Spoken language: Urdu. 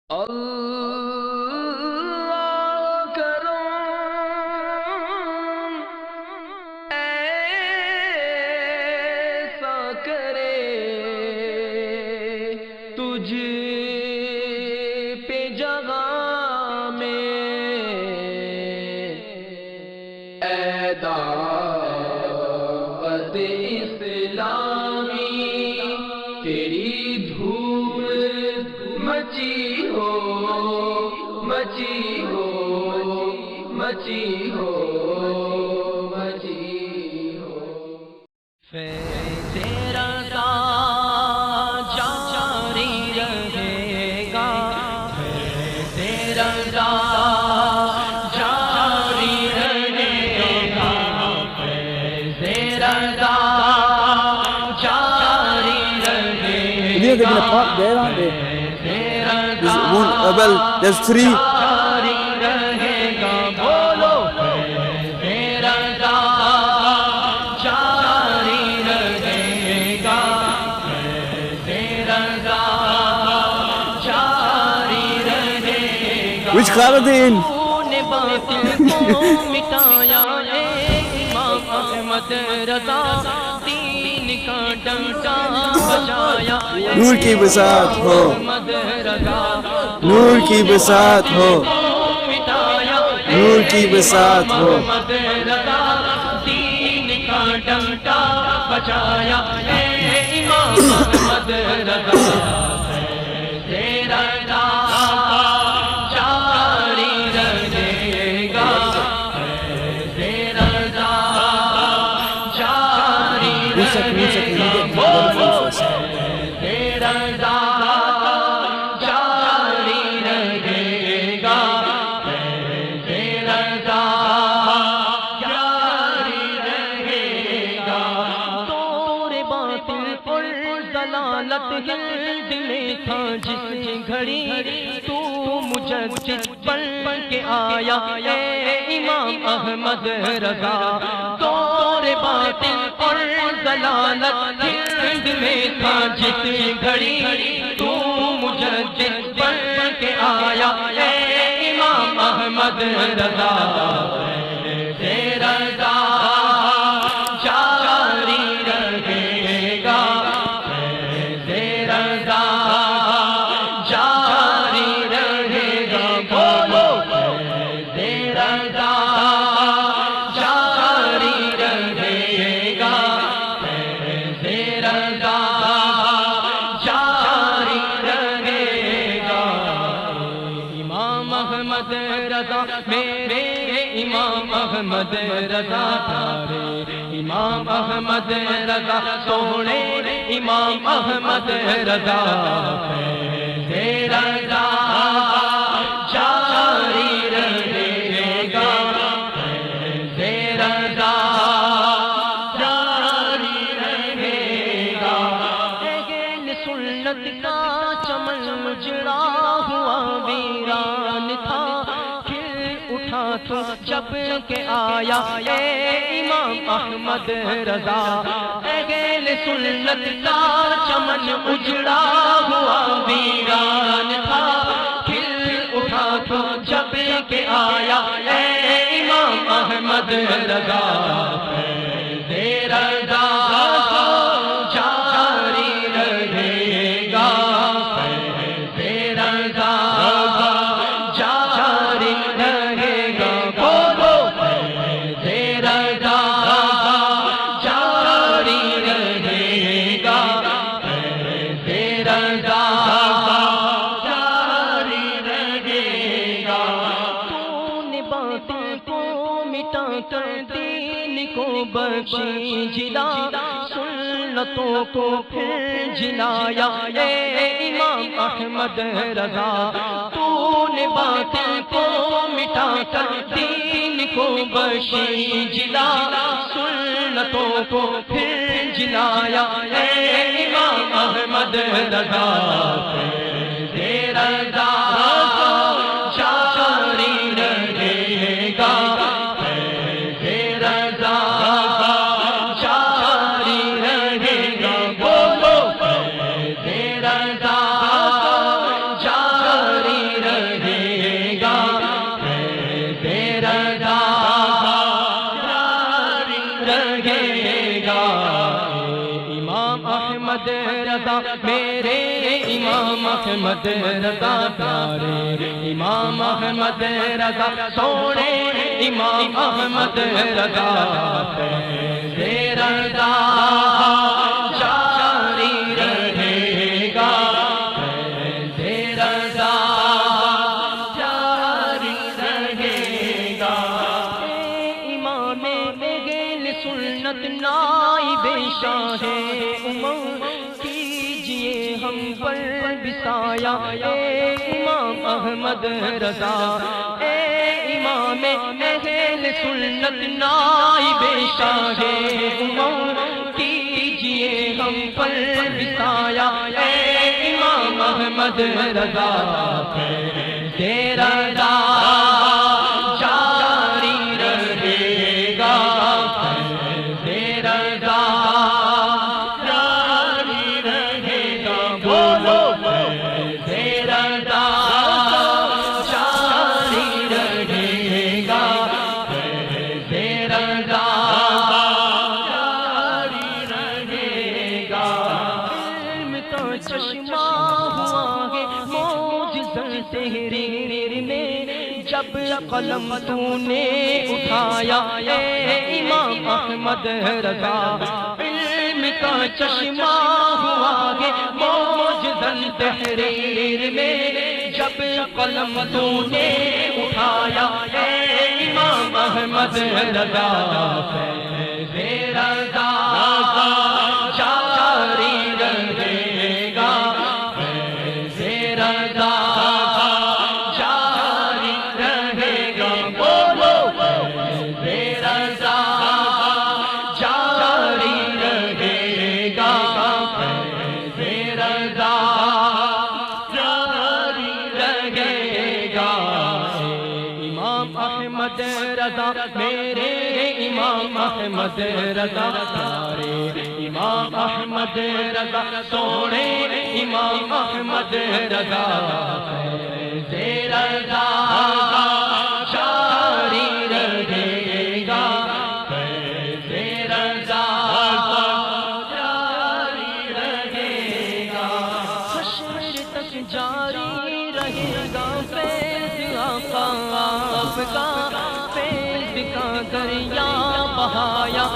اللہ کرم ایسا کرے تجھ پہ جگہ میں اے دعوت اسلامی تیری دھوم مچی ہو مچی ہو مچی ہو مچی ہو فیض رضا جاری رہے گا فیض رضا جاری رہے گا فیض رضا جاری رہے They're going to park there, aren't they? There's one, well, there's three. Which car are they in? نور کی بساط ہو نور کی بساط ہو نور کی بساط ہو دین کا ڈنڈا بجایا اے امام احمد رضا تیرا جاری رہے گا تیرا جاری رہے گا تیرا جاری رہے گا تیرا جاری رہے گا دور باطل اور ضلالت ہند میں تھا جس گھڑی تو مجدد بن کے آیا اے امام احمد رضا دور باطل اور ضلالت ہند میں تھا جس گھڑی تو مجدد بن کے آیا اے امام احمد رضا تیرا جاری رہے گا تیرا جاری رہے گا بولو تیرا جاری رہے گا تیرا جاری رہے گا امام احمد رضا میرے امام احمد رضا تارے امام احمد رضا سونے امام احمد رضا تیرا جاری رہے گا تیرا جاری رہے گا اہل سنت کا چمن اجڑا ہوا ویران تھا کھل اٹھا تو جب کے آیا اے امام احمد رضا اہل سنت کا چمن اجڑا ہوا ویران تھا کھل اٹھا تو جب کے آیا اے امام احمد رضا تیرا جاری رہے گا تیرا جاری رہے گا بولو تیرا جاری رہے گا تیرا جاری رہے گا تو نے باطل کو مٹا کر دین کو بخشی جلا سنتوں کو پھر جلایا اے امام احمد رضا تو نے باطل کو مٹا کر دین کو بخشی جلا سنتوں کو پھر جلایا اے امام احمد رضا تیرا جاری رہے گا تیرا جاری رہے گا بولو تیرا جاری احمد رضا پیارے امام احمد رضا سونے امام احمد رضا رضا جاری رہے گا رضا جاری رہے گا امام اہل سنت نائب شاہ امم کیجئے ہم پر بسایا اے امام احمد رضا اے امام اہل سنت نائب شاہ امم کیجئے ہم پر بسایا اے امام احمد رضا رضا جاری رہے گا رضا جاری رہے گا بولو رضا جاری رہے گا رضا جاری رہے گا علم کا چشمہ ہوا ہے معجزہ تحریر میں جب قلم تو نے اٹھایا اے امام احمد رضا علم کا چشمہ ہوا ہے معجزہ تحریر میں جب قلم تو نے اٹھایا اے امام احمد رضا رضا جاری رہے گا رضا جاری رہے گا بولو رضا جاری رہے گا رضا جاری رہے گا امام احمد رضا میرے امام احمد رضا پیارے امام احمد رضا سونے امام احمد رضا رضا جاری رہے گا رضا جاری رہے گا حشر تک جاری رہے گا فیض آقا آپ کا فیض کا دریا بہایا